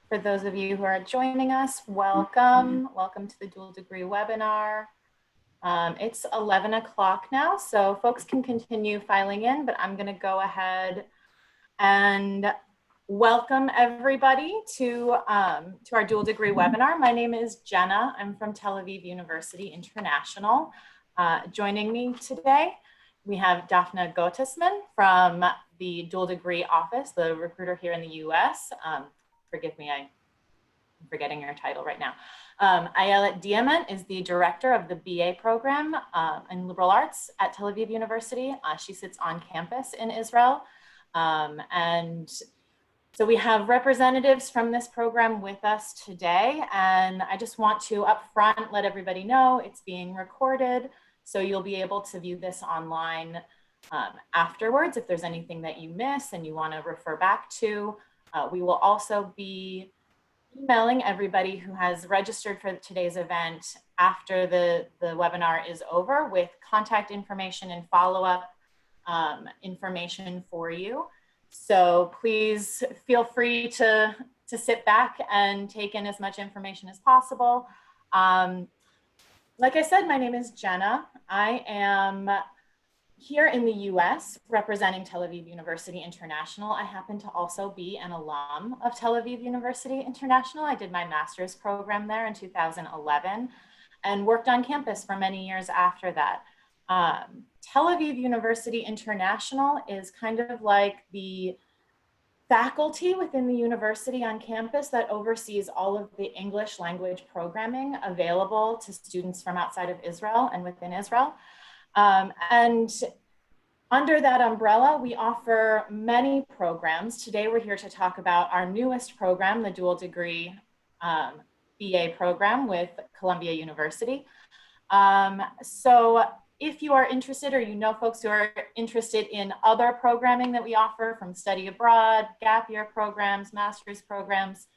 For those of you who are joining us, welcome. Welcome to the dual degree webinar. It's 11 o'clock now, so folks can continue filing in, but I'm gonna go ahead and welcome everybody to our dual degree webinar. My name is Jenna. I'm from Tel Aviv University International. Joining me today, we have Dafna Gottesman from the dual degree office, the recruiter here in the US. Forgive me, I'm forgetting your title right now. Ayelet Diament is the director of the BA program in liberal arts at Tel Aviv University. She sits on campus in Israel. And so we have representatives from this program with us today. And I just want to upfront let everybody know it's being recorded. So you'll be able to view this online afterwards if there's anything that you miss and you want to refer back to. We will also be emailing everybody who has registered for today's event after the webinar is over with contact information and follow-up information for you. So please feel free to sit back and take in as much information as possible. Like I said, my name is Jenna. I am here in the US representing Tel Aviv University International. I happen to also be an alum of Tel Aviv University International. I did my master's program there in 2011 and worked on campus for many years after that. Tel Aviv University International is kind of like the faculty within the university on campus that oversees all of the English language programming available to students from outside of Israel and within Israel. And under that umbrella, we offer many programs. Today, we're here to talk about our newest program, the dual degree BA program with Columbia University. So if you are interested or you know folks who are interested in other programming that we offer from study abroad, gap year programs, master's programs,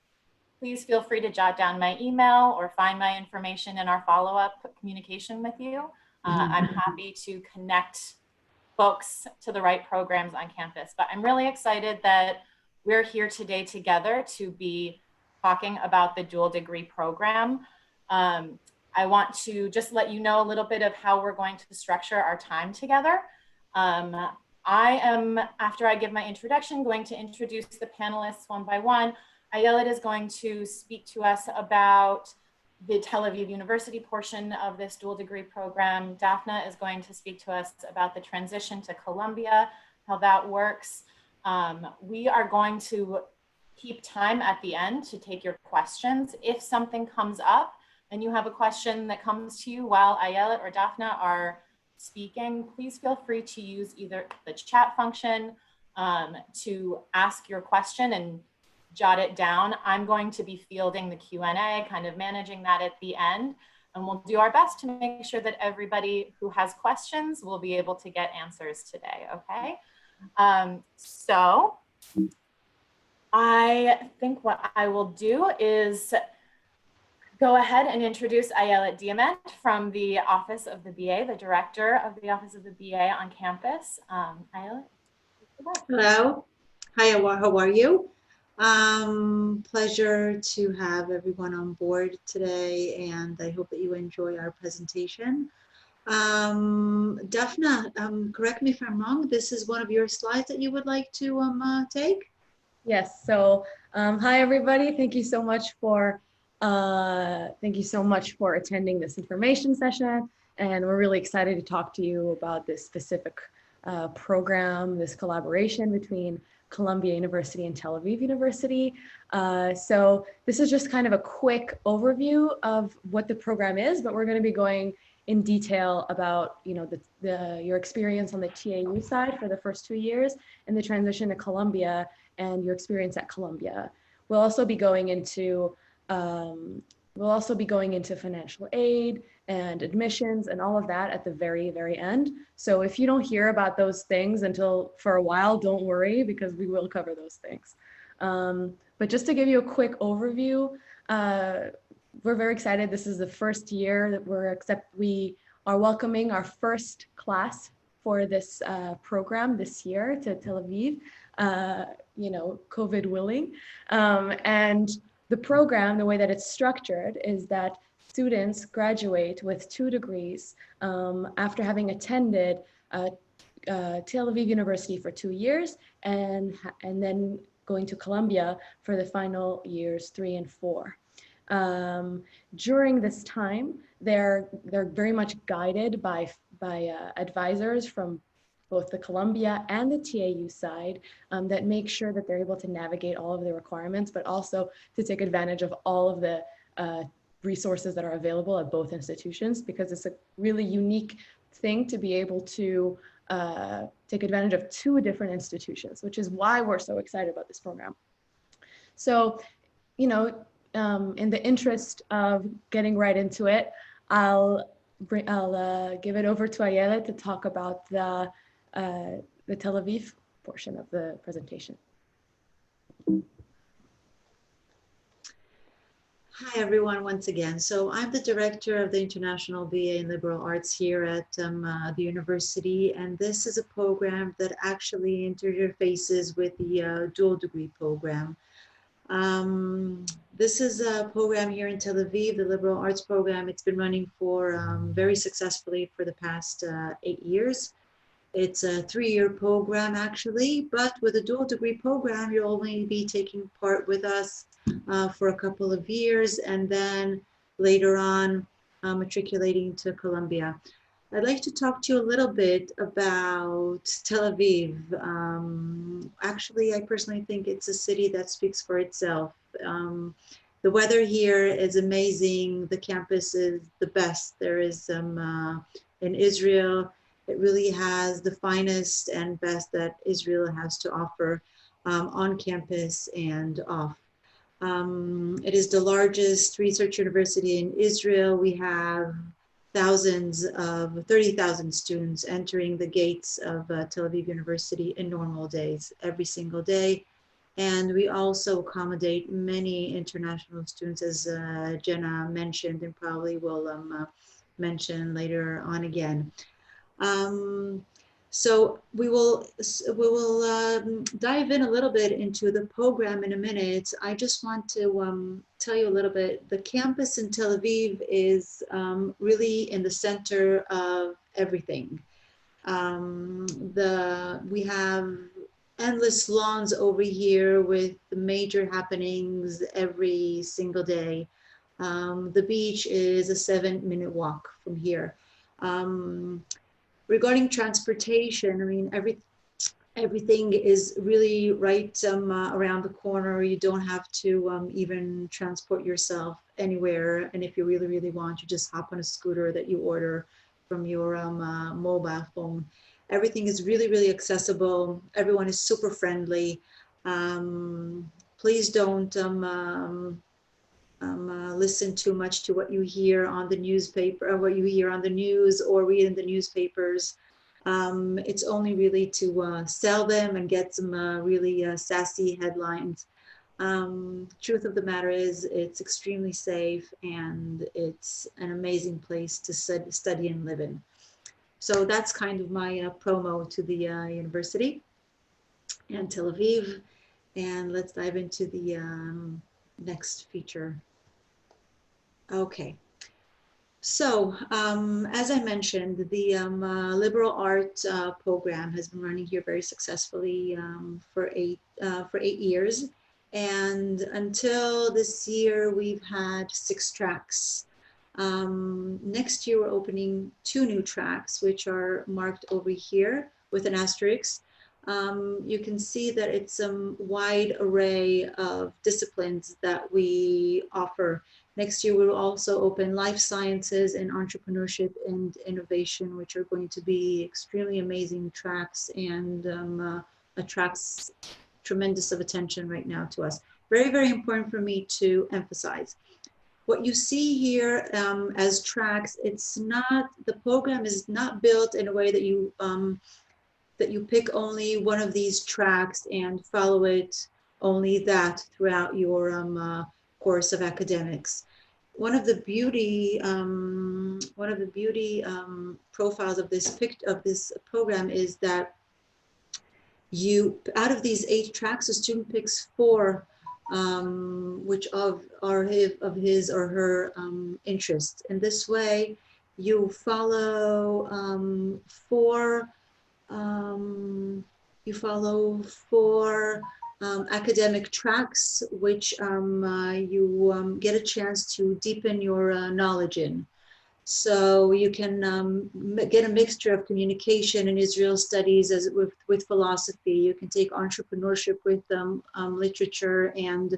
please feel free to jot down my email or find my information in our follow-up communication with you. I'm happy to connect folks to the right programs on campus, but I'm really excited that we're here today together to be talking about the dual degree program. I want to just let you know a little bit of how we're going to structure our time together. I am, after I give my introduction, going to introduce the panelists one by one. Ayelet is going to speak to us about the Tel Aviv University portion of this dual degree program. Dafna is going to speak to us about the transition to Columbia, how that works. We are going to keep time at the end to take your questions. If something comes up and you have a question that comes to you while Ayelet or Dafna are speaking, please feel free to use either the chat function to ask your question and jot it down. I'm going to be fielding the Q&A, kind of managing that at the end, and we'll do our best to make sure that everybody who has questions will be able to get answers today, okay? So I think what I will do is go ahead and introduce Ayelet Diament from the Office of the BA, the Director of the Office of the BA on campus. Ayelet? Hello. Hi, how are you? Pleasure to have everyone on board today, and I hope that you enjoy our presentation. Dafna, correct me if I'm wrong, this is one of your slides that you would like to take? Yes, so hi everybody, thank you so much for attending this information session, and we're really excited to talk to you about this specific program, this collaboration between Columbia University and Tel Aviv University. So this is just kind of a quick overview of what the program is, but we're going to be going in detail about your experience on the TAU side for the first 2 years and the transition to Columbia and your experience at Columbia. We'll also be going into financial aid and admissions and all of that at the very, very end. So if you don't hear about those things for a while, don't worry, because we will cover those things. But just to give you a quick overview, we're very excited. This is the first year that we are welcoming our first class for this program this year to Tel Aviv, COVID willing. And The program, the way that it's structured, is that students graduate with 2 degrees after having attended Tel Aviv University for 2 years and then going to Columbia for the final years 3 and 4. During this time, they're very much guided by advisors from both the Columbia and the TAU side that make sure that they're able to navigate all of the requirements, but also to take advantage of all of the resources that are available at both institutions, because it's a really unique thing to be able to take advantage of 2 different institutions, which is why we're so excited about this program. So, you know, in the interest of getting right into it, I'll give it over to Ayelet to talk about the Tel Aviv portion of the presentation. Hi, everyone, once again. So I'm the director of the International BA in Liberal Arts here at the university, and this is a program that actually interfaces with the dual degree program. This is a program here in Tel Aviv, the Liberal Arts program. It's been running for very successfully for the past 8 years. It's a 3-year program actually, but with a dual degree program, you'll only be taking part with us for a couple of years, and then later on matriculating to Columbia. I'd like to talk to you a little bit about Tel Aviv. Actually, I personally think it's a city that speaks for itself. The weather here is amazing. The campus is the best there is in Israel. It really has the finest and best that Israel has to offer on campus and off. It is the largest research university in Israel. We have 30,000 students entering the gates of Tel Aviv University in normal days, every single day. And we also accommodate many international students, as Jenna mentioned, and probably will mention later on again. So we will dive in a little bit into the program in a minute. I just want to tell you a little bit. The campus in Tel Aviv is really in the center of everything. We have endless lawns over here with major happenings every single day. The beach is a 7-minute walk from here. Regarding transportation, I mean, everything is really right around the corner. You don't have to even transport yourself anywhere. And if you really, really want, you just hop on a scooter that you order from your mobile phone. Everything is really, really accessible. Everyone is super friendly. Please don't listen too much to what you hear on the newspaper, or what you hear on the news or read in the newspapers. It's only really to sell them and get some really sassy headlines. Truth of the matter is, it's extremely safe and it's an amazing place to study and live in. So that's kind of my promo to the university and Tel Aviv. And let's dive into the next feature. Okay, so as I mentioned, the liberal art program has been running here very successfully for eight years, and until this year we've had 6 tracks. Next year we're opening 2 new tracks, which are marked over here with an asterisk. You can see that it's a wide array of disciplines that we offer. Next year, we will also open life sciences and entrepreneurship and innovation, which are going to be extremely amazing tracks and attracts tremendous of attention right now to us. Very, very important for me to emphasize. What you see here as tracks, the program is not built in a way that you pick only one of these tracks and follow it only that throughout your course of academics. One of the beauty profiles of this program is that out of these 8 tracks, the student picks 4 which are of his or her interest. In this way, you follow four academic tracks, which you get a chance to deepen your knowledge in. So you can get a mixture of communication and Israel studies with philosophy. You can take entrepreneurship with literature and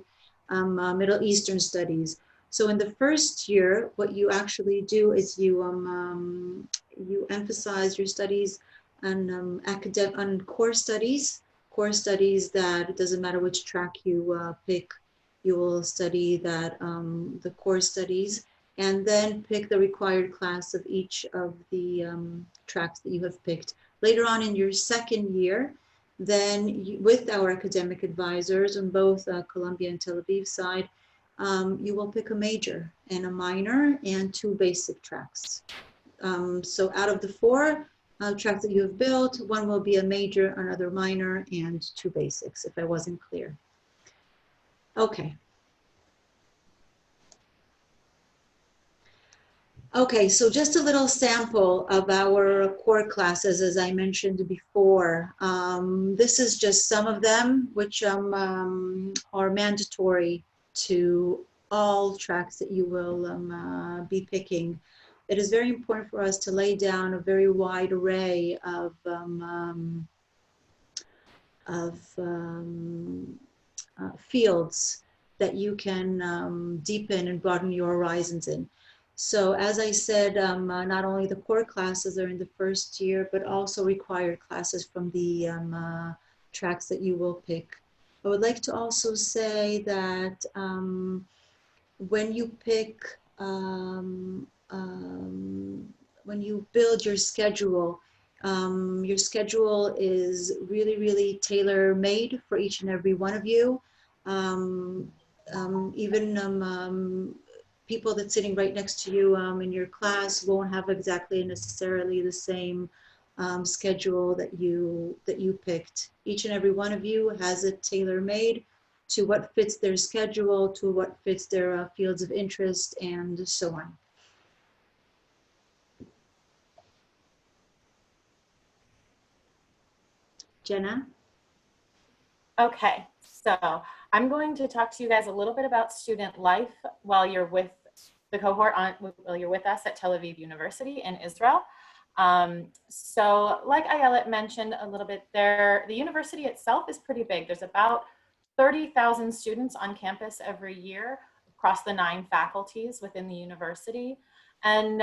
Middle Eastern studies. So in the first year, what you actually do is you emphasize your studies on core studies that it doesn't matter which track you pick, you will study that the core studies, and then pick the required class of each of the tracks that you have picked. Later on in your second year, then with our academic advisors on both Columbia and Tel Aviv side, you will pick a major and a minor and 2 basic tracks. So out of the 4 tracks that you have built, 1 will be a major, another minor, and 2 basics, if I wasn't clear. Okay. Okay, so just a little sample of our core classes, as I mentioned before. This is just some of them, which are mandatory to all tracks that you will be picking. It is very important for us to lay down a very wide array of fields that you can deepen and broaden your horizons in. So as I said, not only the core classes are in the first year, but also required classes from the tracks that you will pick. I would like to also say that when you pick, when you build your schedule is really, really tailor-made for each and every one of you. Even people that's sitting right next to you in your class won't have exactly necessarily the same schedule that you picked. Each and every one of you has it tailor-made to what fits their schedule, to what fits their fields of interest, and so on. Jenna? Okay, so I'm going to talk to you guys a little bit about student life while you're with the cohort while you're with us at Tel Aviv University in Israel. So like Ayelet mentioned a little bit there, the university itself is pretty big. There's about 30,000 students on campus every year across the 9 faculties within the university. And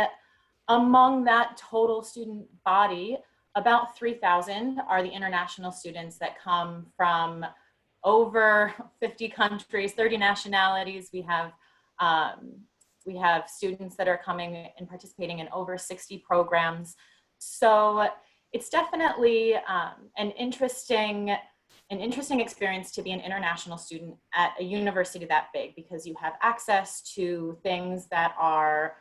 among that total student body, about 3,000 are the international students that come from over 50 countries, 30 nationalities. We have students that are coming and participating in over 60 programs. So it's definitely an interesting experience to be an international student at a university that big, because you have access to things that are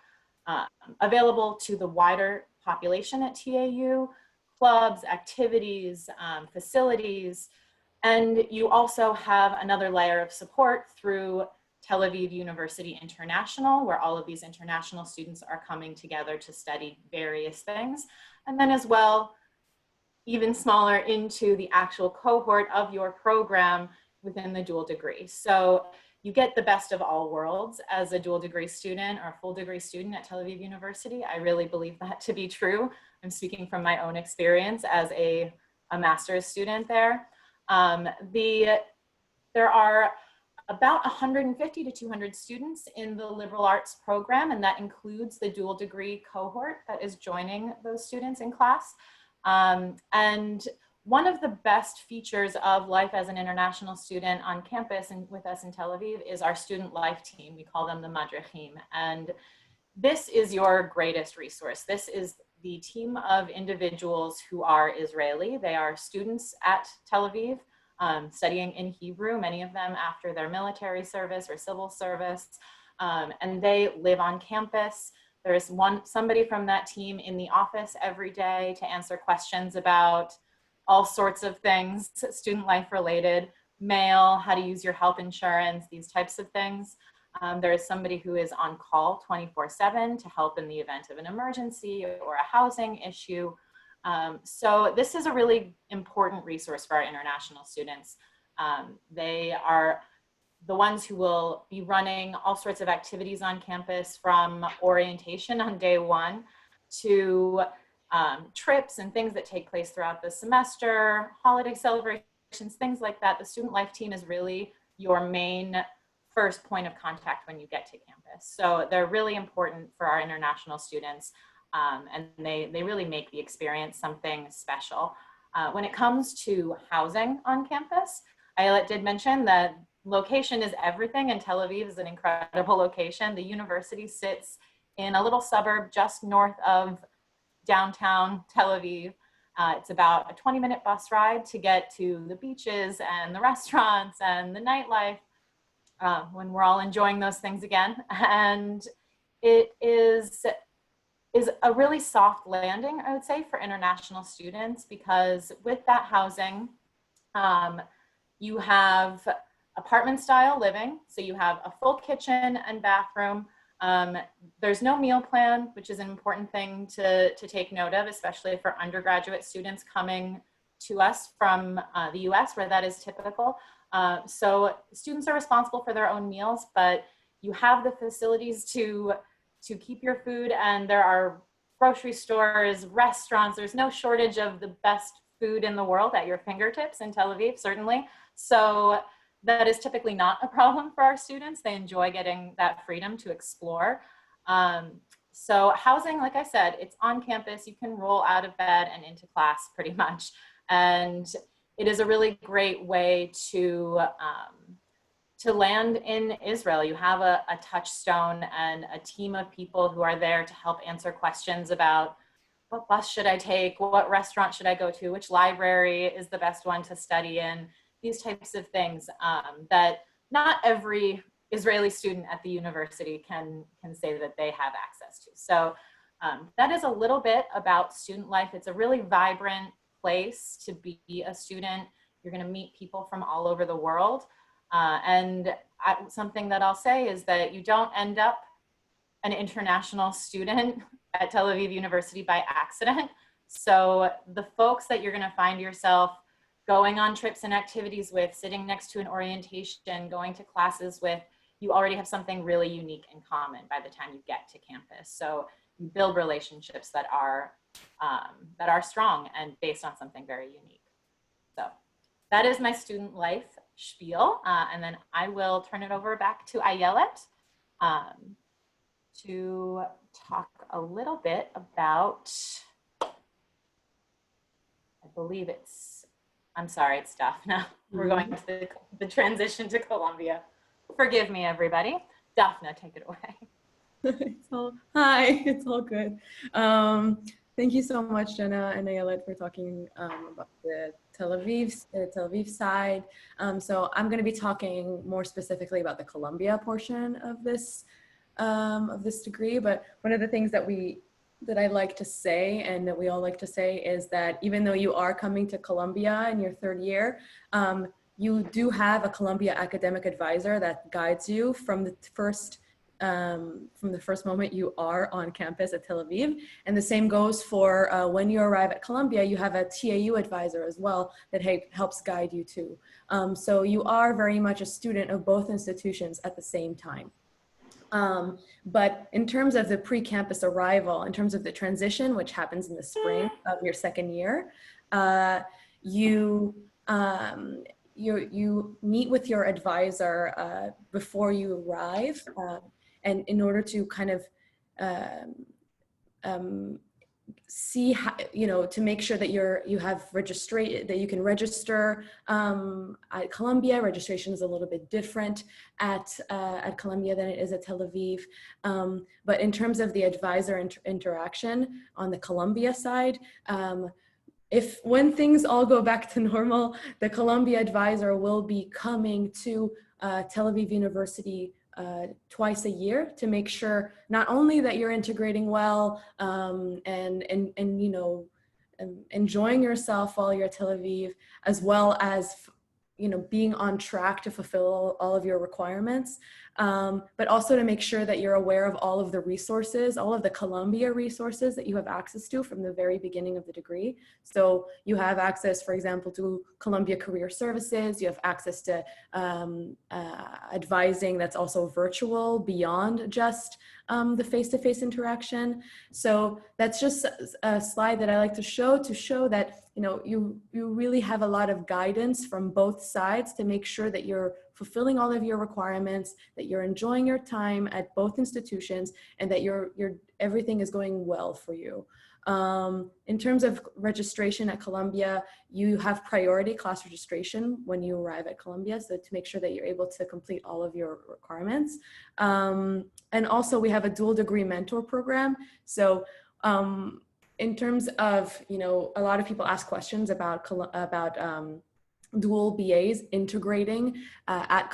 available to the wider population at TAU, clubs, activities, facilities, and you also have another layer of support through Tel Aviv University International, where all of these international students are coming together to study various things. And then as well, even smaller, into the actual cohort of your program within the dual degree. So you get the best of all worlds as a dual degree student or full degree student at Tel Aviv University. I really believe that to be true. I'm speaking from my own experience as a master's student there. There are about 150 to 200 students in the liberal arts program, and that includes the dual degree cohort that is joining those students in class. And one of the best features of life as an international student on campus and with us in Tel Aviv is our student life team. We call them the Madrechim. And this is your greatest resource. This is the team of individuals who are Israeli. They are students at Tel Aviv, studying in Hebrew, many of them after their military service or civil service, and they live on campus. There's somebody from that team in the office every day to answer questions about all sorts of things, student life related. mail, how to use your health insurance, these types of things. There is somebody who is on call 24/7 to help in the event of an emergency or a housing issue. So this is a really important resource for our international students. They are the ones who will be running all sorts of activities on campus, from orientation on day one to trips and things that take place throughout the semester, holiday celebrations, things like that. The student life team is really your main first point of contact when you get to campus. So they're really important for our international students, and they really make the experience something special. When it comes to housing on campus, Ayelet did mention that location is everything, and Tel Aviv is an incredible location. The university sits in a little suburb just north of downtown Tel Aviv. It's about a 20-minute bus ride to get to the beaches and the restaurants and the nightlife when we're all enjoying those things again. And it is a really soft landing, I would say, for international students, because with that housing, you have apartment style living. So you have a full kitchen and bathroom. There's no meal plan, which is an important thing to take note of, especially for undergraduate students coming to us from the US, where that is typical. So students are responsible for their own meals, but you have the facilities to keep your food, and there are grocery stores, restaurants. There's no shortage of the best food in the world at your fingertips in Tel Aviv, certainly. So that is typically not a problem for our students. They enjoy getting that freedom to explore. So housing, like I said, it's on campus. You can roll out of bed and into class pretty much. And it is a really great way to land in Israel. You have a touchstone and a team of people who are there to help answer questions about what bus should I take, what restaurant should I go to, which library is the best one to study in, these types of things that not every Israeli student at the university can say that they have access to. So that is a little bit about student life. It's a really vibrant place to be a student. You're going to meet people from all over the world. And something that I'll say is that you don't end up an international student at Tel Aviv University by accident. So the folks that you're going to find yourself going on trips and activities with, sitting next to an orientation, going to classes with, you already have something really unique in common by the time you get to campus. So you build relationships that are strong and based on something very unique. So that is my student life spiel. And then I will turn it over back to Ayelet to talk a little bit about, I believe it's Dafna. We're going to the transition to Colombia. Forgive me, everybody. Dafna, take it away. Hi, it's all good. Thank you so much, Jenna and Ayelet, for talking about the Tel Aviv side. So I'm going to be talking more specifically about the Colombia portion of this degree. But one of the things that I like to say, and that we all like to say, is that even though you are coming to Colombia in your third year, you do have a Colombia academic advisor that guides you from the first moment you are on campus at Tel Aviv. And the same goes for when you arrive at Colombia, you have a TAU advisor as well that helps guide you too. So you are very much a student of both institutions at the same time. But in terms of the pre-campus arrival, in terms of the transition, which happens in the spring of your second year, you meet with your advisor before you arrive, and in order to kind of see how, to make sure that that you can register at Columbia. Registration is a little bit different at Columbia than it is at Tel Aviv. But in terms of the advisor interaction on the Columbia side, when things all go back to normal, the Columbia advisor will be coming to Tel Aviv University twice a year to make sure not only that you're integrating well and enjoying yourself while you're at Tel Aviv, as well as being on track to fulfill all of your requirements, but also to make sure that you're aware of all of the resources, all of the Columbia resources that you have access to from the very beginning of the degree. So you have access, for example, to Columbia Career Services. You have access to advising that's also virtual beyond just the face-to-face interaction. So that's just a slide that I like to show that you really have a lot of guidance from both sides to make sure that you're fulfilling all of your requirements, that you're enjoying your time at both institutions, and that everything is going well for you. In terms of registration at Columbia, you have priority class registration when you arrive at Columbia, so to make sure that you're able to complete all of your requirements. And also we have a dual degree mentor program. So in terms of, a lot of people ask questions about dual BAs integrating at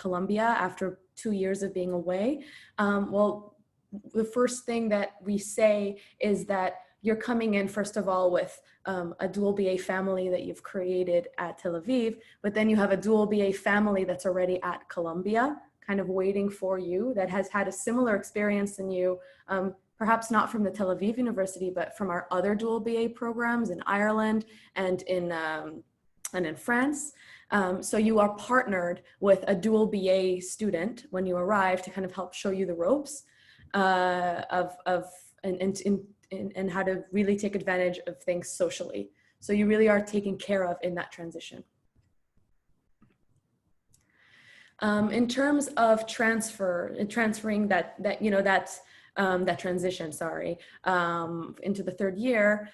Columbia after 2 years of being away. Well, the first thing that we say is that you're coming in, first of all, with a dual BA family that you've created at Tel Aviv, but then you have a dual BA family that's already at Columbia, kind of waiting for you, that has had a similar experience than you, perhaps not from the Tel Aviv University, but from our other dual BA programs in Ireland and in France. So you are partnered with a dual BA student when you arrive to kind of help show you the ropes and how to really take advantage of things socially. So you really are taken care of in that transition. In terms of transferring that transition, into the third year,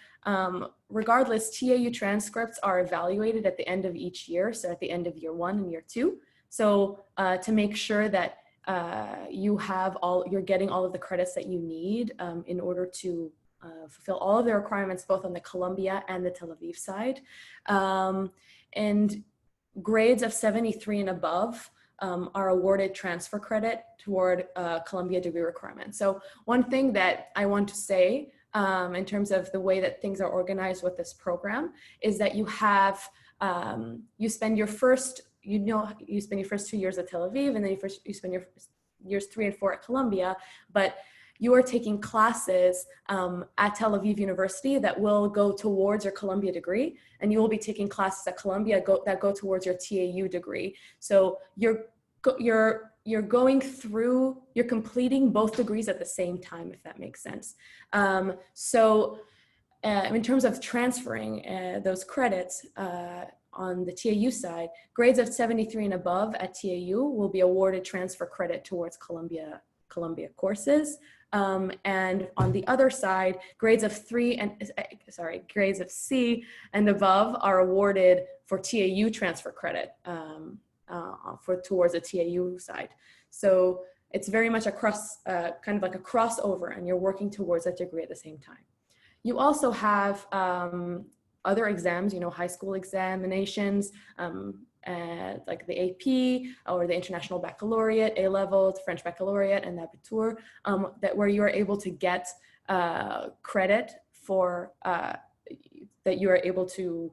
regardless, TAU transcripts are evaluated at the end of each year, so at the end of year 1 and year 2. So to make sure that you're getting all of the credits that you need in order to fulfill all of the requirements, both on the Columbia and the Tel Aviv side. And grades of 73 and above are awarded transfer credit toward Columbia degree requirements. So one thing that I want to say in terms of the way that things are organized with this program is that you have, you spend your first 2 years at Tel Aviv, and then you spend your years 3 and 4 at Columbia, but you are taking classes at Tel Aviv University that will go towards your Columbia degree, and you will be taking classes at Columbia that go towards your TAU degree. So you're completing both degrees at the same time, if that makes sense. In terms of transferring those credits on the TAU side, grades of 73 and above at TAU will be awarded transfer credit towards Columbia courses. And on the other side, grades of C and above are awarded for TAU transfer credit towards the TAU side. So it's very much kind of like a crossover, and you're working towards that degree at the same time. You also have other exams, high school examinations, like the AP or the International Baccalaureate, A-level, French Baccalaureate, and Abitur, where you are able to get credit for that you are able to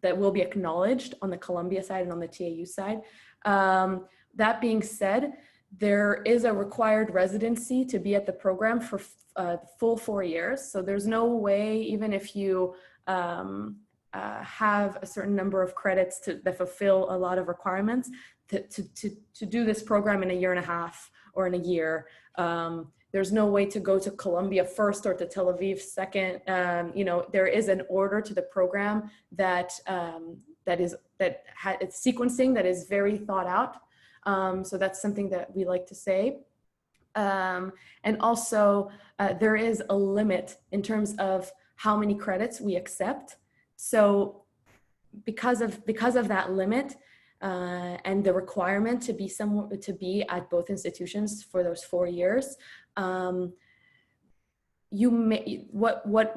that will be acknowledged on the Columbia side and on the TAU side. That being said, there is a required residency to be at the program for full 4 years. So there's no way, even if you have a certain number of credits that fulfill a lot of requirements, to do this program in a year and a half or in a year. There's no way to go to Columbia first or to Tel Aviv second. There is an order to the program it's sequencing that is very thought out. So that's something that we like to say. And also there is a limit in terms of how many credits we accept. So because of that limit and the requirement to be at both institutions for those 4 years, what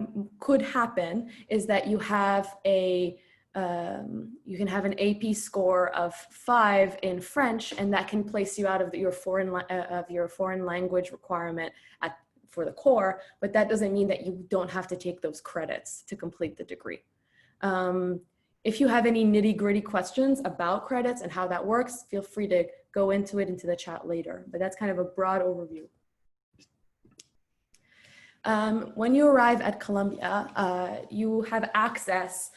could happen is that you have you can have an AP score of 5 in French, and that can place you out of your foreign language requirement for the core, but that doesn't mean that you don't have to take those credits to complete the degree. If you have any nitty-gritty questions about credits and how that works, feel free to go into the chat later, but that's kind of a broad overview. When you arrive at Columbia, you have access,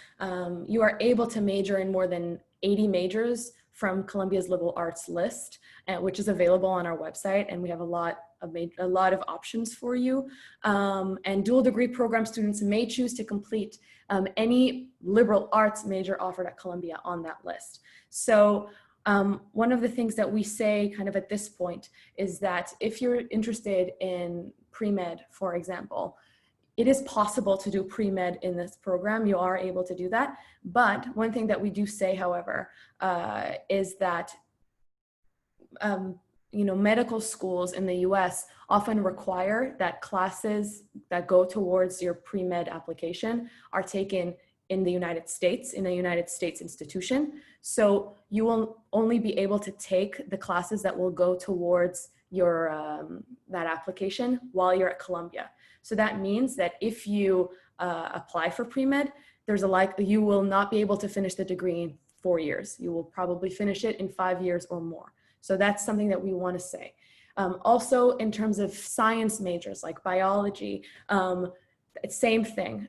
you are able to major in more than 80 majors from Columbia's liberal arts list, which is available on our website, and we have a lot of options for you. And dual degree program students may choose to complete any liberal arts major offered at Columbia on that list. So one of the things that we say kind of at this point is that if you're interested in pre-med, for example, it is possible to do pre-med in this program. You are able to do that. But one thing that we do say, however, is that medical schools in the US often require that classes that go towards your pre-med application are taken in the United States, in a United States institution. So you will only be able to take the classes that will go towards your that application while you're at Columbia. So that means that if you apply for pre-med, you will not be able to finish the degree in 4 years. You will probably finish it in 5 years or more. So that's something that we want to say. Also, in terms of science majors like biology, same thing.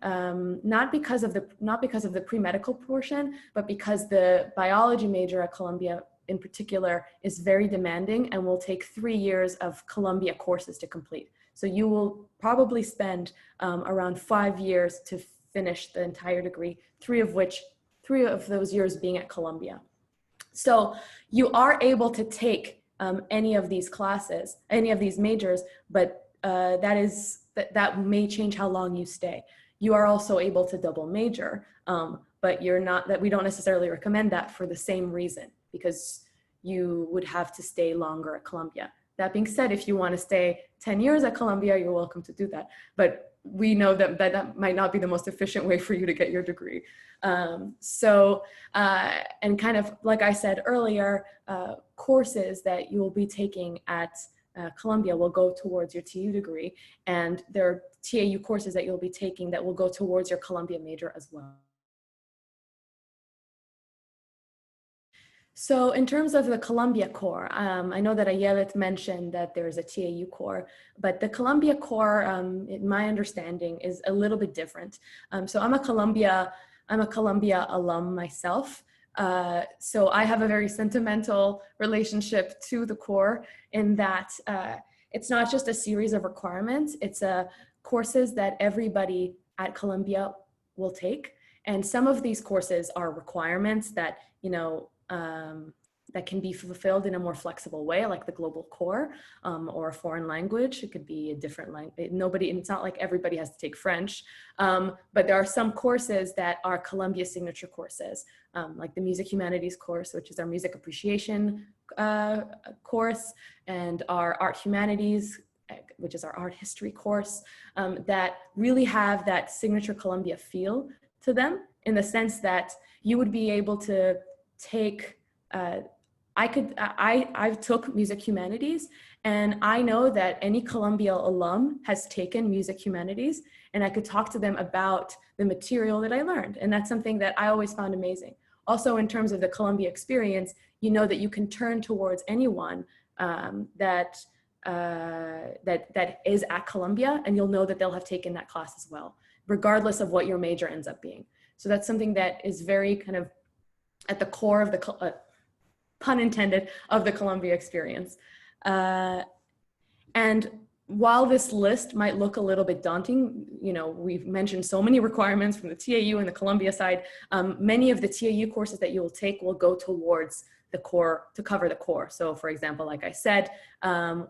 Not because of the pre-medical portion, but because the biology major at Columbia in particular is very demanding and will take 3 years of Columbia courses to complete. So you will probably spend around 5 years to finish the entire degree, three of those years being at Columbia. So you are able to take any of these classes, any of these majors, but that may change how long you stay. You are also able to double major, but we don't necessarily recommend that for the same reason, because you would have to stay longer at Columbia. That being said, if you want to stay 10 years at Columbia, you're welcome to do that. But we know that might not be the most efficient way for you to get your degree. And kind of like I said earlier, courses that you will be taking at Columbia will go towards your TU degree, and there are TAU courses that you'll be taking that will go towards your Columbia major as well. So in terms of the Columbia core, I know that Ayelet mentioned that there's a TAU core, but the Columbia core, in my understanding, is a little bit different. So I'm a Columbia alum myself. So I have a very sentimental relationship to the core in that it's not just a series of requirements, it's courses that everybody at Columbia will take. And some of these courses are requirements that, that can be fulfilled in a more flexible way, like the global core or a foreign language. It could be a different language. It's not like everybody has to take French, but there are some courses that are Columbia signature courses, like the Music Humanities course, which is our music appreciation course, and our Art Humanities, which is our art history course, that really have that signature Columbia feel to them, in the sense that you would be able to take, I took music humanities, and I know that any Columbia alum has taken music humanities, and I could talk to them about the material that I learned. And that's something that I always found amazing. Also, in terms of the Columbia experience, you know that you can turn towards anyone that is at Columbia, and you'll know that they'll have taken that class as well, regardless of what your major ends up being. So that's something that is very kind of at the core of the, pun intended, of the Columbia experience. And while this list might look a little bit daunting, we've mentioned so many requirements from the TAU and the Columbia side, many of the TAU courses that you will take will go towards the core, to cover the core. So for example, like I said,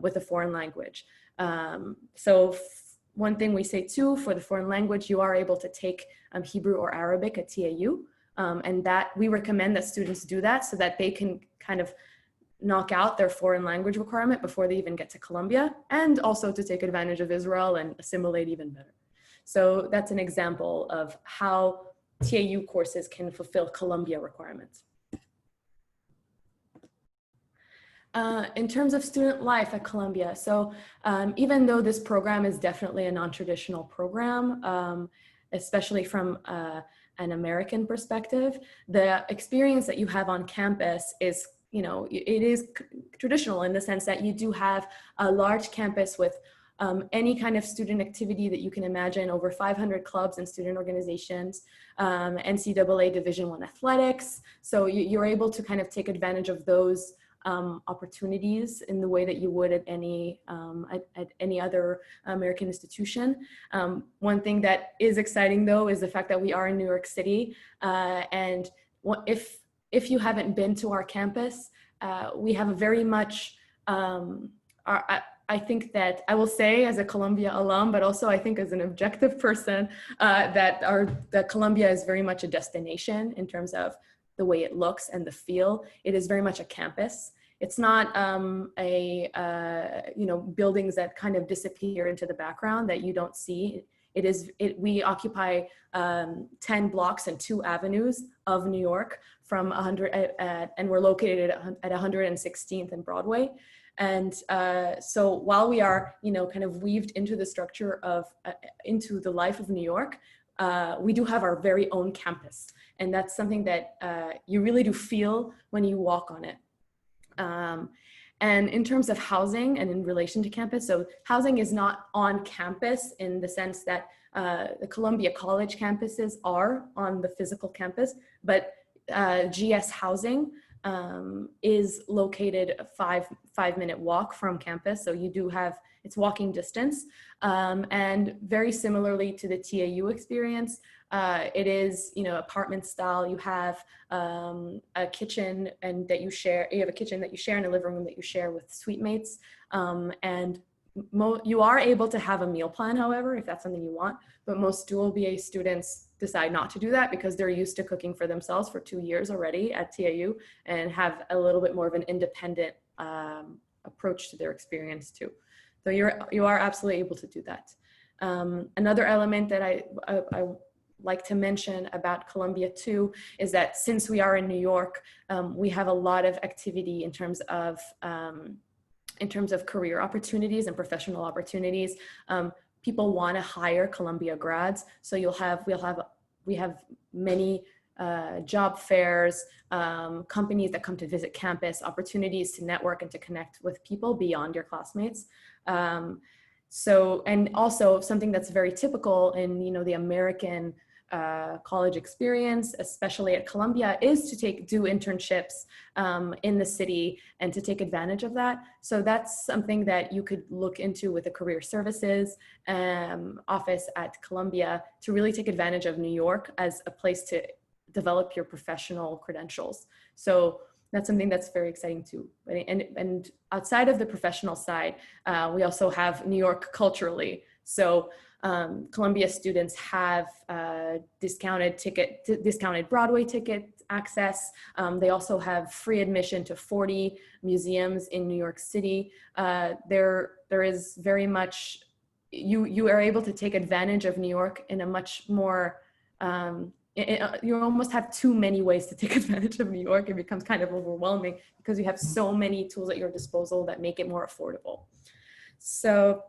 with a foreign language. One thing we say too, for the foreign language, you are able to take Hebrew or Arabic at TAU. And that we recommend that students do that so that they can kind of knock out their foreign language requirement before they even get to Columbia, and also to take advantage of Israel and assimilate even better. So that's an example of how TAU courses can fulfill Columbia requirements. In terms of student life at Columbia, so even though this program is definitely a non-traditional program, especially from an American perspective, the experience that you have on campus is, you know, it is traditional in the sense that you do have a large campus with any kind of student activity that you can imagine, over 500 clubs and student organizations, NCAA Division I athletics. So you're able to kind of take advantage of those opportunities in the way that you would at any other American institution. One thing that is exciting though is the fact that we are in New York City, and if you haven't been to our campus, we have a very much, I think that I will say as a Columbia alum, but also I think as an objective person, that Columbia is very much a destination in terms of the way it looks and the feel. It is very much a campus. It's not buildings that kind of disappear into the background that you don't see. We occupy 10 blocks and 2 avenues of New York from 100, and we're located at 116th and Broadway. And so while we are, you know, kind of weaved into the structure of, into the life of New York, we do have our very own campus. And that's something that you really do feel when you walk on it. And in terms of housing and in relation to campus, so housing is not on campus in the sense that the Columbia College campuses are on the physical campus, but GS housing is located a five-minute walk from campus. So you do have, it's walking distance. And very similarly to the TAU experience, it is, you know, apartment style. You have a kitchen and that you share, you have a kitchen that you share and a living room that you share with suite mates. And you are able to have a meal plan, however, if that's something you want, but most dual BA students decide not to do that because they're used to cooking for themselves for 2 years already at TAU and have a little bit more of an independent approach to their experience too. So you are absolutely able to do that. Another element that I like to mention about Columbia too is that since we are in New York, we have a lot of activity in terms of career opportunities and professional opportunities. People want to hire Columbia grads, so we have many job fairs, companies that come to visit campus, opportunities to network and to connect with people beyond your classmates. So, and also something that's very typical in, you know, the American college experience, especially at Columbia, is to do internships in the city and to take advantage of that. So that's something that you could look into with the career services office at Columbia to really take advantage of New York as a place to develop your professional credentials. So that's something that's very exciting too. And outside of the professional side, we also have New York culturally. So Columbia students have discounted Broadway ticket access. They also have free admission to 40 museums in New York City. There is very much, you are able to take advantage of New York in a much more, you almost have too many ways to take advantage of New York. It becomes kind of overwhelming because you have so many tools at your disposal that make it more affordable. So,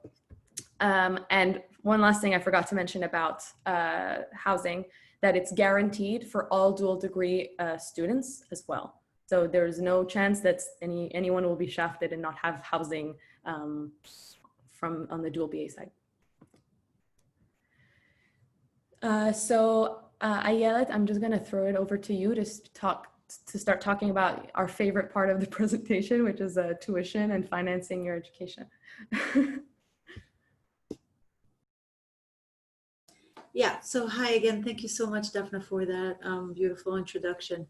and one last thing I forgot to mention about housing, that it's guaranteed for all dual degree students as well. So there's no chance that anyone will be shafted and not have housing on the dual BA side. So Ayelet, I'm just gonna throw it over to you to start talking about our favorite part of the presentation, which is tuition and financing your education. Yeah, so hi again. Thank you so much, Dafna, for that beautiful introduction.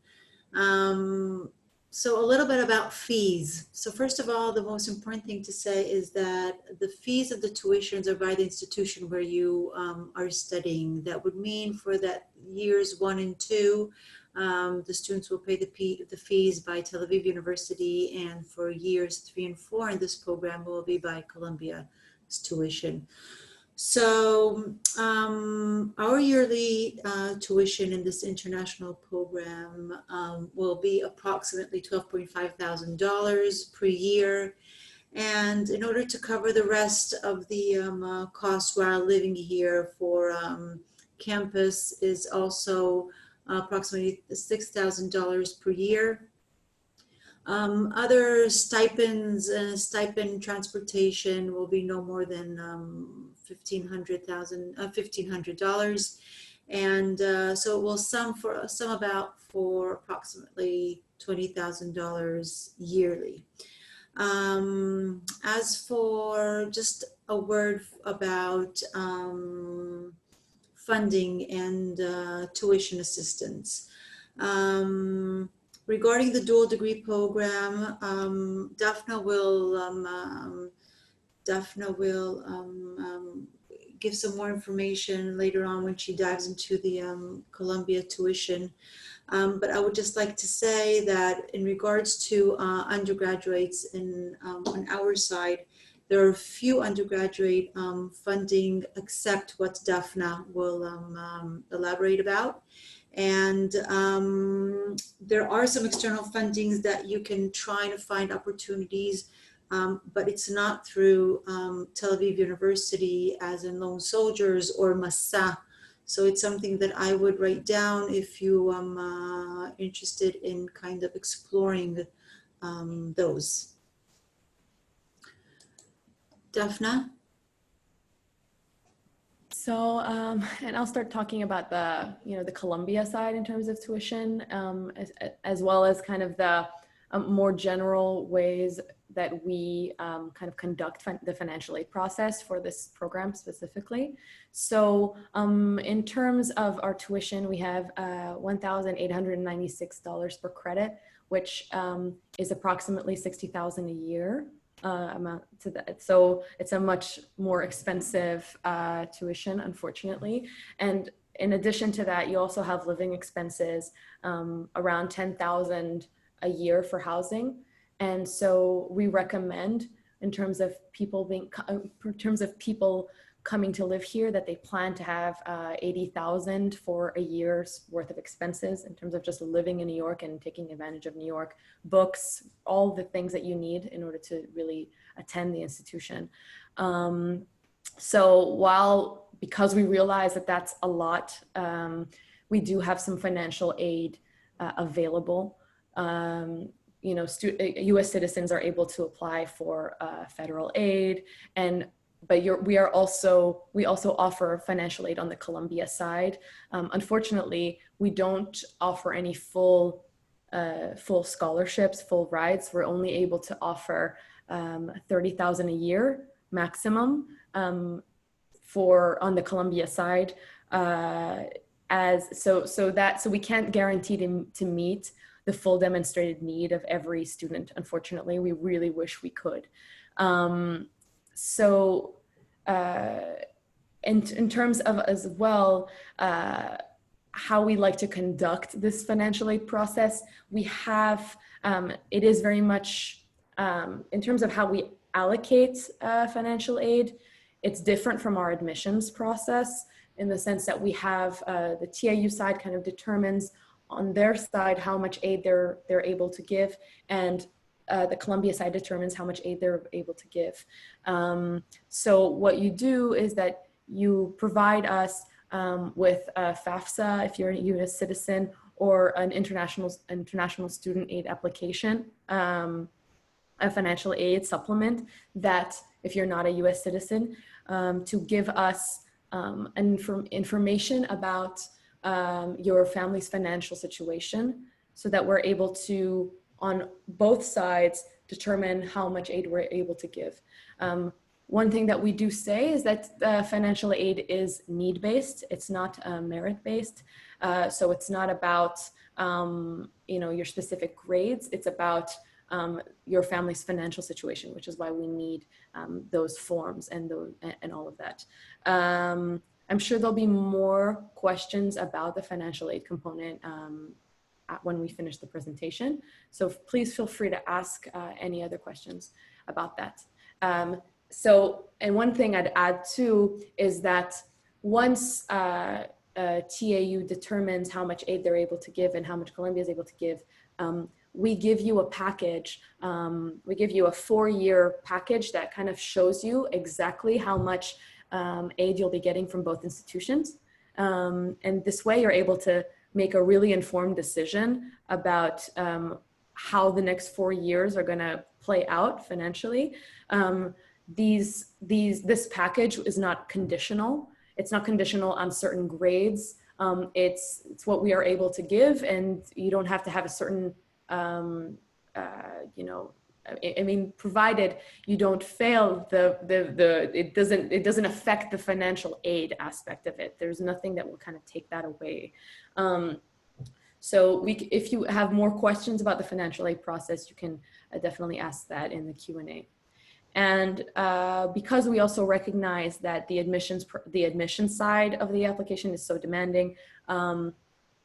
So a little bit about fees. So first of all, the most important thing to say is that the fees of the tuitions are by the institution where you are studying. That would mean for that years 1 and 2, the students will pay the fees by Tel Aviv University, and for years 3 and 4 in this program will be by Columbia's tuition. So our yearly tuition in this international program will be approximately $12.5 thousand per year. And in order to cover the rest of the costs while living here for campus is also approximately $6,000 per year. Other stipends, stipend transportation will be no more than $1,500. And so it will sum about for approximately $20,000 yearly. As for just a word about funding and tuition assistance. Regarding the dual degree program, Dafna will give some more information later on when she dives into the Columbia tuition. But I would just like to say that in regards to undergraduates on our side, there are few undergraduate funding except what Dafna will elaborate about. And there are some external fundings that you can try to find opportunities, but it's not through Tel Aviv University as in Lone Soldiers or Massa. So it's something that I would write down if you are interested in kind of exploring those. Dafna? So, and I'll start talking about the Columbia side in terms of tuition, as well as kind of the more general ways that we kind of conduct the financial aid process for this program specifically. So in terms of our tuition, we have $1,896 per credit, which is approximately $60,000 a year. Amount to that. So it's a much more expensive tuition, unfortunately. And in addition to that, you also have living expenses, around $10,000 a year for housing. And so we recommend in terms of people coming to live here that they plan to have $80,000 for a year's worth of expenses in terms of just living in New York and taking advantage of New York, books, all the things that you need in order to really attend the institution. So because we realize that that's a lot, we do have some financial aid available. U.S. citizens are able to apply for federal aid, but we also offer financial aid on the Columbia side. Unfortunately, we don't offer any full scholarships, full rides. We're only able to offer $30,000 a year maximum on the Columbia side. So we can't guarantee to meet the full demonstrated need of every student. Unfortunately, we really wish we could. So in terms of as well, how we like to conduct this financial aid process, we have, it is very much, in terms of how we allocate financial aid, it's different from our admissions process in the sense that we have the TAU side kind of determines on their side how much aid they're able to give, and the Columbia side determines how much aid they're able to give. So what you do is that you provide us with a FAFSA if you're a U.S. citizen, or an international student aid application, a financial aid supplement that if you're not a U.S. citizen, to give us information about your family's financial situation, so that we're able to, on both sides, determine how much aid we're able to give. One thing that we do say is that financial aid is need-based. It's not merit-based. So it's not about your specific grades. It's about your family's financial situation, which is why we need those forms and all of that. I'm sure there'll be more questions about the financial aid component when we finish the presentation. So please feel free to ask any other questions about that. And one thing I'd add too is that once TAU determines how much aid they're able to give and how much Columbia is able to give, we give you a package. We give you a 4-year package that kind of shows you exactly how much aid you'll be getting from both institutions. And this way you're able to make a really informed decision about how the next 4 years are going to play out financially. This package is not conditional. It's not conditional on certain grades. It's what we are able to give, and you don't have to have a certain, I mean, provided you don't fail, it doesn't affect the financial aid aspect of it. There's nothing that will kind of take that away. So if you have more questions about the financial aid process, you can definitely ask that in the Q&A. And because we also recognize that the admissions side of the application is so demanding,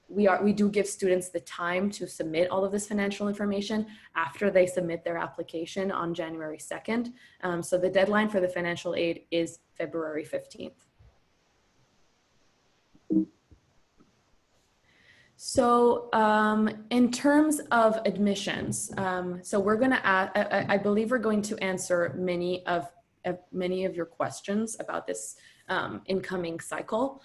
we do give students the time to submit all of this financial information after they submit their application on January 2nd. So the deadline for the financial aid is February 15th. So in terms of admissions, so we're going to, I believe we're going to answer many of your questions about this incoming cycle.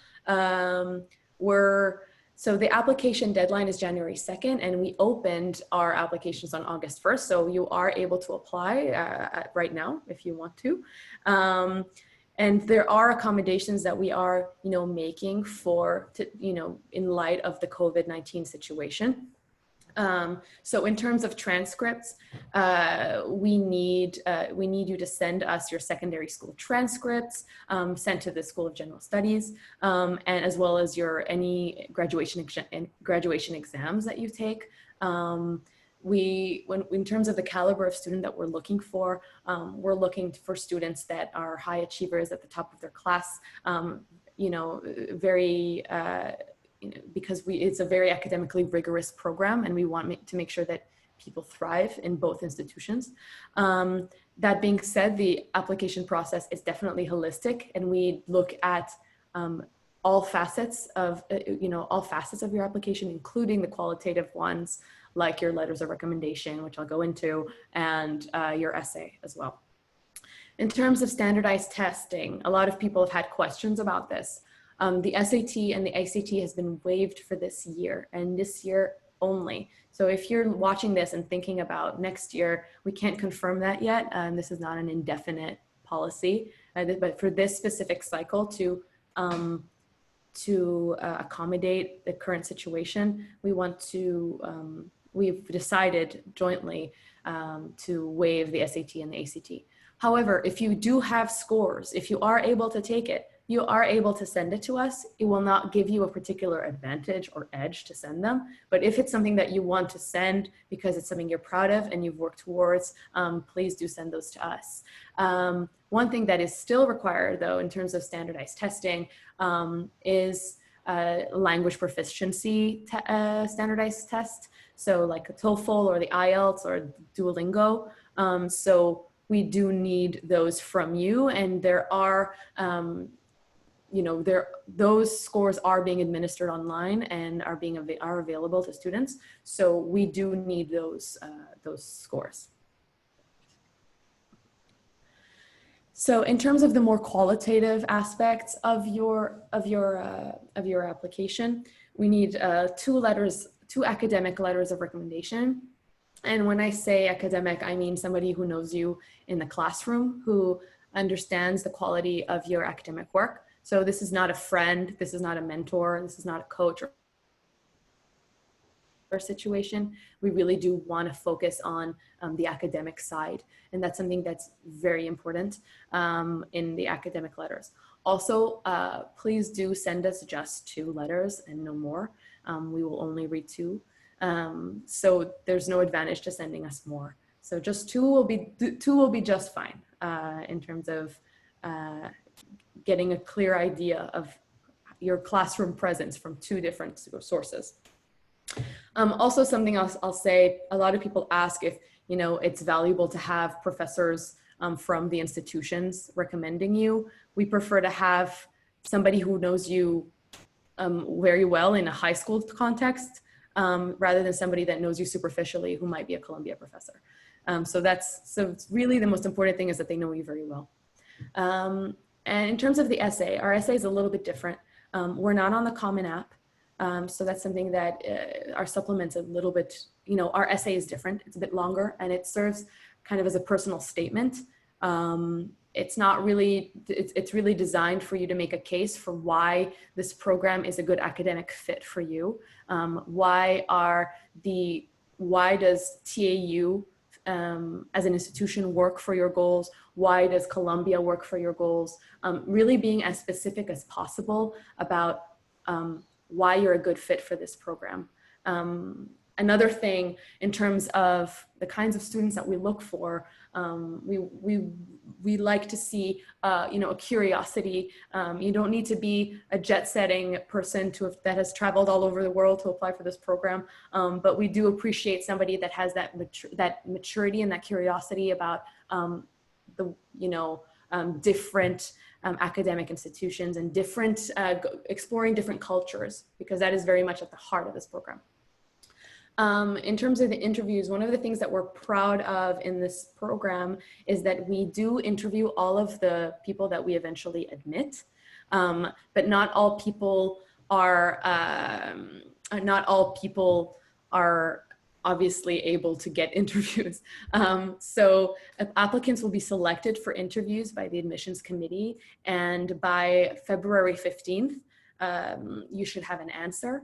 So the application deadline is January 2nd, and we opened our applications on August 1st. So you are able to apply right now if you want to. And there are accommodations that we are, making in light of the COVID-19 situation. So in terms of transcripts, we need you to send us your secondary school transcripts sent to the School of General Studies, and as well as any graduation exams that you take. In terms of the caliber of student that we're looking for students that are high achievers at the top of their class, because it's a very academically rigorous program, and we want to make sure that people thrive in both institutions. That being said, the application process is definitely holistic, and we look at all facets of your application, including the qualitative ones, like your letters of recommendation, which I'll go into, and your essay as well. In terms of standardized testing, a lot of people have had questions about this. The SAT and the ACT has been waived for this year, and this year only. So if you're watching this and thinking about next year, we can't confirm that yet. This is not an indefinite policy, but for this specific cycle to accommodate the current situation, we've decided jointly to waive the SAT and the ACT. However, if you do have scores, if you are able to take it, you are able to send it to us. It will not give you a particular advantage or edge to send them. But if it's something that you want to send because it's something you're proud of and you've worked towards, please do send those to us. One thing that is still required, though, in terms of standardized testing is language proficiency standardized test. So like a TOEFL or the Ayelet or Duolingo. So we do need those from you, and there are, those scores are being administered online and are available to students. So we do need those scores. So in terms of the more qualitative aspects of your application, we need two academic letters of recommendation. And when I say academic, I mean somebody who knows you in the classroom, who understands the quality of your academic work. So this is not a friend, this is not a mentor, this is not a coach or situation. We really do want to focus on the academic side. And that's something that's very important in the academic letters. Also, please do send us just 2 letters and no more. We will only read 2. So there's no advantage to sending us more. So just 2 will be just fine in terms of getting a clear idea of your classroom presence from 2 different sources. Also, something else I'll say, a lot of people ask if it's valuable to have professors from the institutions recommending you. We prefer to have somebody who knows you very well in a high school context, rather than somebody that knows you superficially who might be a Columbia professor. So it's really the most important thing is that they know you very well. And in terms of the essay, our essay is a little bit different. We're not on the Common App. So that's something that our supplement's a little bit, our essay is different. It's a bit longer and it serves kind of as a personal statement. It's not really, it's really designed for you to make a case for why this program is a good academic fit for you. Why does TAU as an institution work for your goals? Why does Columbia work for your goals? Really being as specific as possible about why you're a good fit for this program. Another thing in terms of the kinds of students that we look for, we like to see, a curiosity. You don't need to be a jet-setting person that has traveled all over the world to apply for this program, but we do appreciate somebody that has that maturity and that curiosity about different academic institutions and exploring different cultures, because that is very much at the heart of this program. In terms of the interviews, one of the things that we're proud of in this program is that we do interview all of the people that we eventually admit, but not all people are obviously able to get interviews. So applicants will be selected for interviews by the admissions committee, and by February 15th, you should have an answer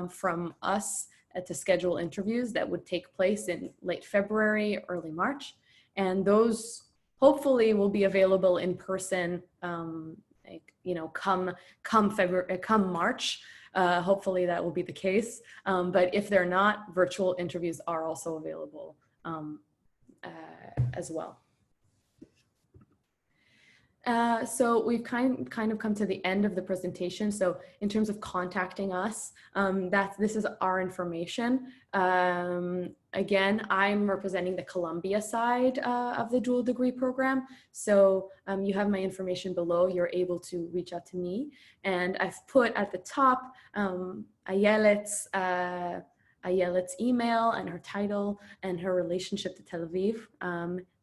from us to schedule interviews that would take place in late February, early March. And those hopefully will be available in person, come March. Hopefully that will be the case. But if they're not, virtual interviews are also available as well. So we've kind of come to the end of the presentation. So in terms of contacting us, this is our information. Again, I'm representing the Columbia side of the dual degree program. So you have my information below. You're able to reach out to me. And I've put at the top Ayelet's email and her title and her relationship to Tel Aviv,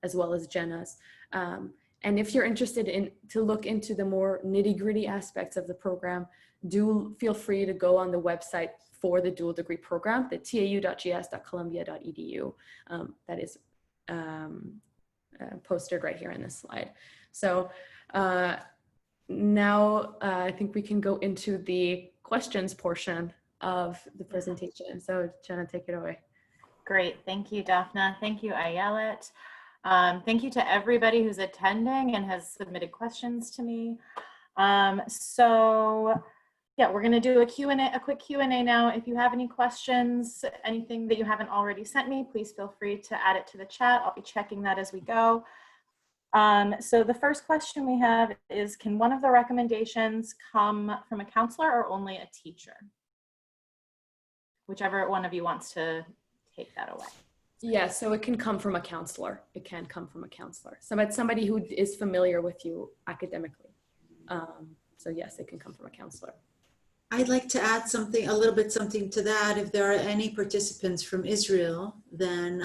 as well as Jenna's. And if you're interested to look into the more nitty-gritty aspects of the program, do feel free to go on the website for the dual degree program, the tau.gs.columbia.edu. That is posted right here in this slide. So now I think we can go into the questions portion of the presentation. So Jenna, take it away. Great, thank you, Dafna. Thank you, Ayelet. Thank you to everybody who's attending and has submitted questions to me. So yeah, we're gonna do a quick Q&A now. If you have any questions, anything that you haven't already sent me, please feel free to add it to the chat. I'll be checking that as we go. So the first question we have is, can one of the recommendations come from a counselor or only a teacher? Whichever one of you wants to take that away. Yeah, so it can come from a counselor. It can come from a counselor. Somebody who is familiar with you academically. So yes, it can come from a counselor. I'd like to add something to that. If there are any participants from Israel, then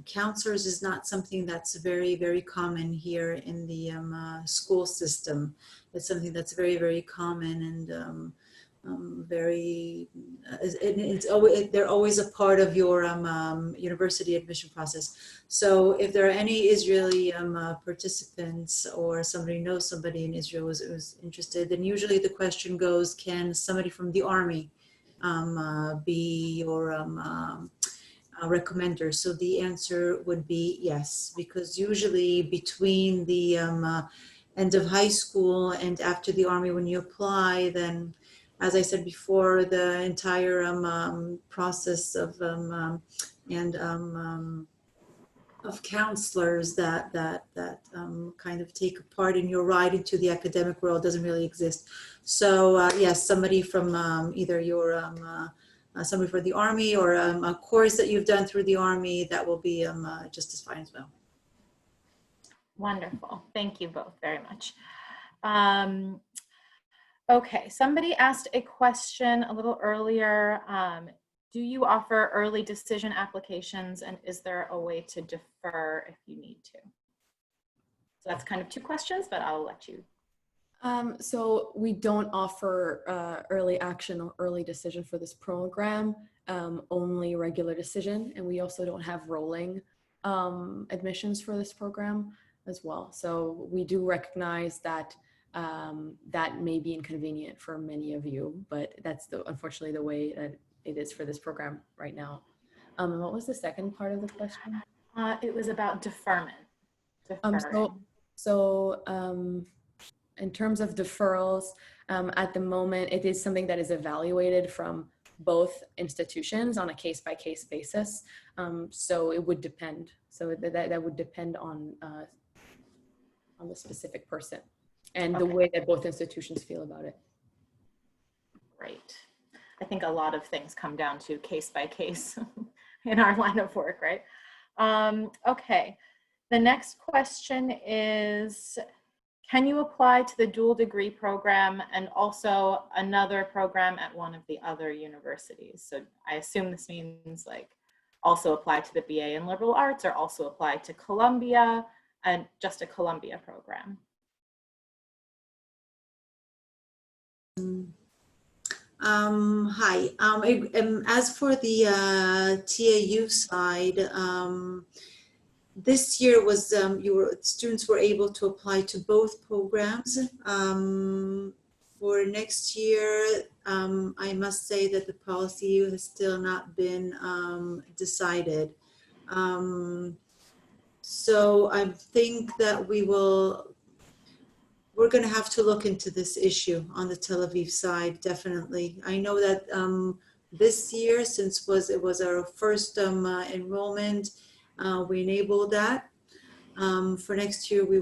counselors is not something that's very, very common here in the school system. It's something that's very, very common and they're always a part of your university admission process. So if there are any Israeli participants, or somebody knows somebody in Israel who's interested, then usually the question goes, can somebody from the army be your recommender? So the answer would be yes, because usually between the end of high school and after the army, when you apply, then as I said before, the entire process of counselors that kind of take part in your ride into the academic world doesn't really exist. So yes, somebody from either your somebody for the army or a course that you've done through the army, that will be just as fine as well. Wonderful. Thank you both very much. Okay, somebody asked a question a little earlier. Do you offer early decision applications, and is there a way to defer if you need to? So that's kind of two questions, but I'll let you. So we don't offer early action or early decision for this program, only regular decision. And we also don't have rolling admissions for this program as well. So we do recognize that that may be inconvenient for many of you, but that's unfortunately the way that it is for this program right now. And what was the second part of the question? It was about deferment. Deferring. In terms of deferrals, at the moment, it is something that is evaluated from both institutions on a case-by-case basis. So it would depend. So that would depend on the specific person and the way that both institutions feel about it. Great. I think a lot of things come down to case by case in our line of work, right? Okay. The next question is, can you apply to the dual degree program and also another program at one of the other universities? So I assume this means like also apply to the BA in liberal arts or also apply to Columbia and just a Columbia program. Hi. As for the TAU side, this year was students were able to apply to both programs. For next year, I must say that the policy has still not been decided. So I think that we're going to have to look into this issue on the Tel Aviv side, definitely. I know that this year, since it was our first enrollment, we enabled that. For next year, we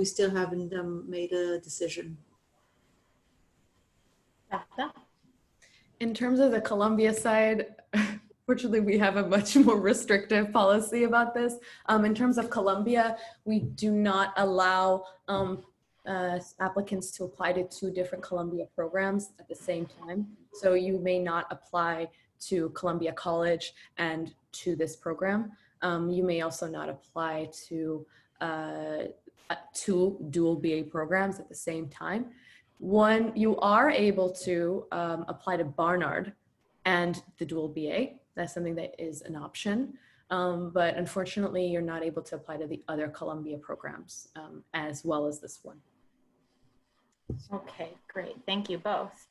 still haven't made a decision. Dafna? In terms of the Columbia side, fortunately, we have a much more restrictive policy about this. In terms of Columbia, we do not allow applicants to apply to 2 different Columbia programs at the same time. So you may not apply to Columbia College and to this program. You may also not apply to 2 dual BA programs at the same time. One, you are able to apply to Barnard and the dual BA. That's something that is an option. But unfortunately, you're not able to apply to the other Columbia programs as well as this one. Okay, great. Thank you both.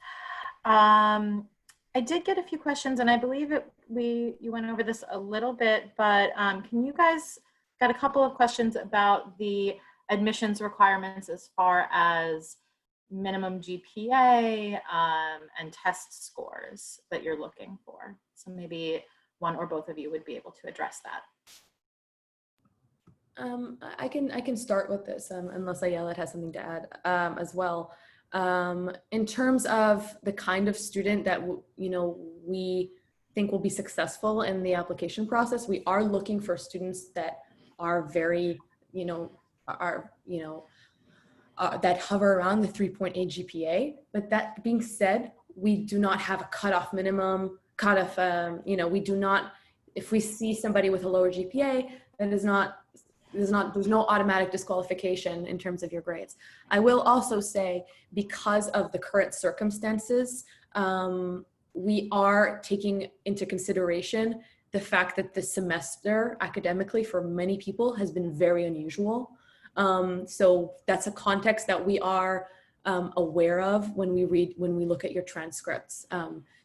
I did get a few questions, and I believe you went over this a little bit, but can you guys got a couple of questions about the admissions requirements as far as minimum GPA and test scores that you're looking for? So maybe one or both of you would be able to address that. I can start with this unless Ayelet has something to add as well. In terms of the kind of student that we think will be successful in the application process, we are looking for students that are very that hover around the 3.8 GPA. But that being said, we do not have a cutoff minimum. We do not. If we see somebody with a lower GPA, that is not. There's no automatic disqualification in terms of your grades. I will also say, because of the current circumstances, we are taking into consideration the fact that the semester academically for many people has been very unusual. So that's a context that we are aware of when we look at your transcripts.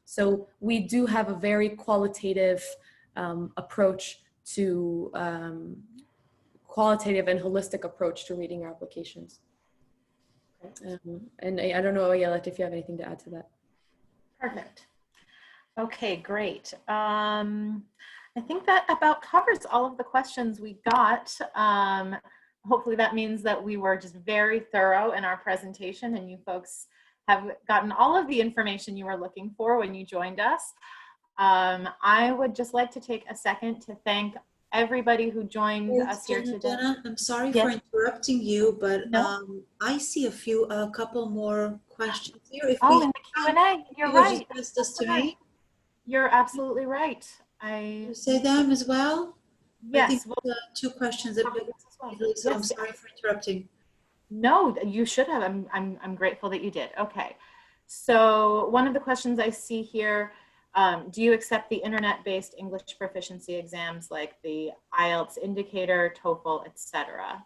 So we do have a very qualitative approach to qualitative and holistic approach to reading our applications. And I don't know, Ayelet, if you have anything to add to that. Perfect. Okay, great. I think that about covers all of the questions we got. Hopefully that means that we were just very thorough in our presentation and you folks have gotten all of the information you were looking for when you joined us. I would just like to take a second to thank everybody who joined us here today. Jenna, I'm sorry for interrupting you, but I see a couple more questions here. In the Q&A, you're right. Just this to me. You're absolutely right. You say them as well? Yes. I think 2 questions. So I'm sorry for interrupting. No, you should have. I'm grateful that you did. Okay. So one of the questions I see here, do you accept the internet-based English proficiency exams like the IELTS indicator, TOEFL, etc.?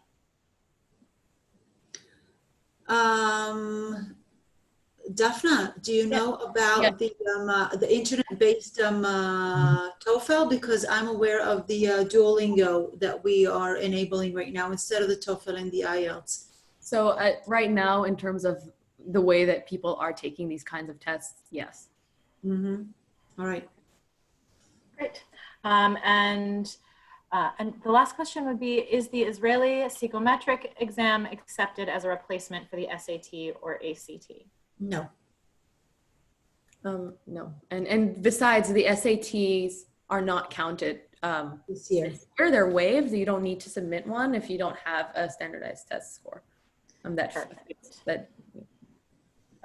Dafna, do you know about the internet-based TOEFL? Because I'm aware of the Duolingo that we are enabling right now instead of the TOEFL and the IELTS. So right now, in terms of the way that people are taking these kinds of tests, yes. Mm-hmm. All right. Great. And the last question would be, is the Israeli psychometric exam accepted as a replacement for the SAT or ACT? No. No. And besides, the SATs are not counted This year. They're waived. You don't need to submit one if you don't have a standardized test score.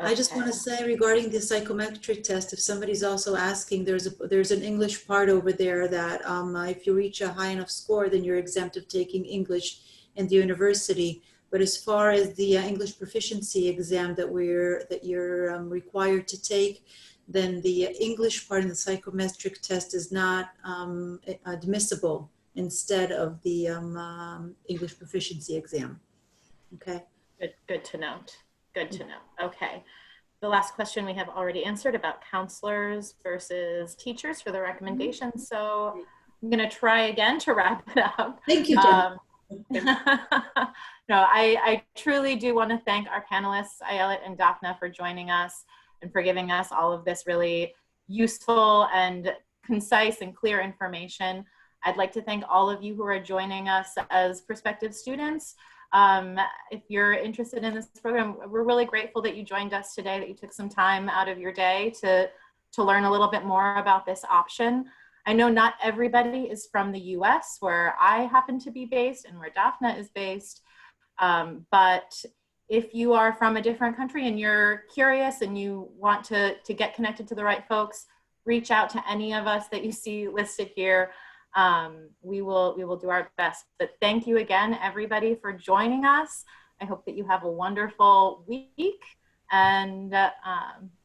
I just want to say regarding the psychometric test, if somebody's also asking, there's an English part over there that if you reach a high enough score, then you're exempt of taking English in the university. But as far as the English proficiency exam that you're required to take, then the English part in the psychometric test is not admissible instead of the English proficiency exam. Okay. Good to note. Good to know. Okay. The last question we have already answered about counselors versus teachers for the recommendations. So I'm going to try again to wrap it up. Thank you, Jenna. No, I truly do want to thank our panelists, Ayelet and Dafna, for joining us and for giving us all of this really useful and concise and clear information. I'd like to thank all of you who are joining us as prospective students. If you're interested in this program, we're really grateful that you joined us today, that you took some time out of your day to learn a little bit more about this option. I know not everybody is from the US, where I happen to be based and where Dafna is based, but if you are from a different country and you're curious and you want to get connected to the right folks, reach out to any of us that you see listed here. We will do our best. But thank you again, everybody, for joining us. I hope that you have a wonderful week, and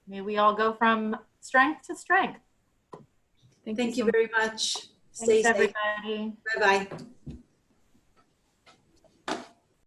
may we all go from strength to strength. Thank you very much. Thanks, everybody. Bye-bye.